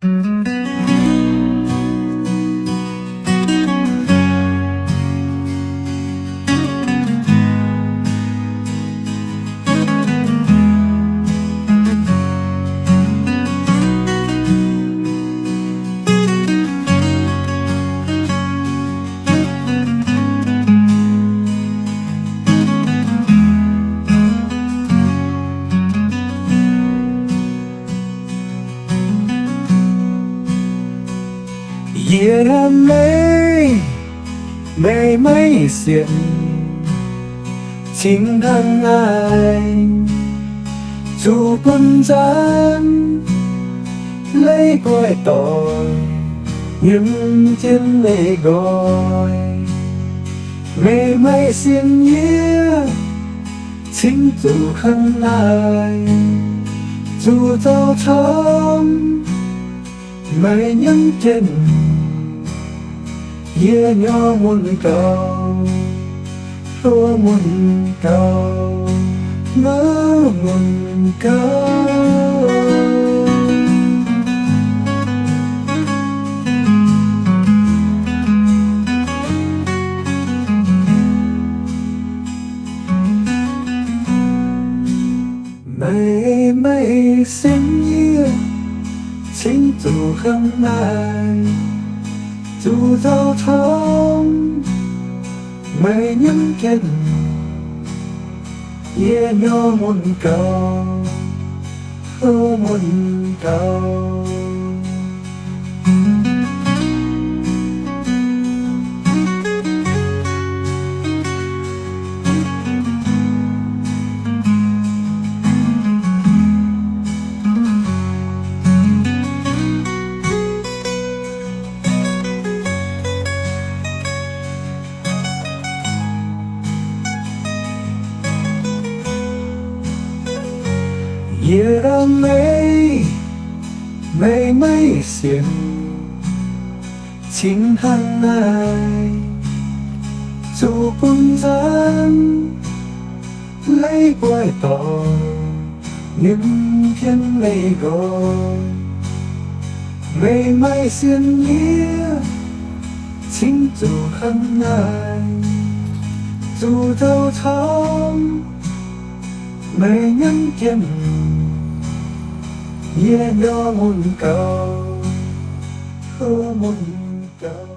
Nghĩa đam mê mê mấy xiên chính thân ai dù quân gian lấy quay tội nhưng trên lệ gọi mê mấy xiên nghĩa chính dù thân ai dù tao thơm mày nhân trên nghĩa nhỏ muôn cầu thua muôn cầu ngỡ muôn cầu mày mày xin nghĩa chính dù không ai dù đau thương mày nhắm chân yeah nhỏ muôn cầu thơ muôn cầu nghĩa đam mê mê mấy xiên chính thân ai dù quân gian lấy quay tội nhưng thiên lệ gọi mê mấy xiên nghĩa chính dù thân ai dù đau thương mày nhắn chân yeah nhỏ muôn cầu thua muôn cầu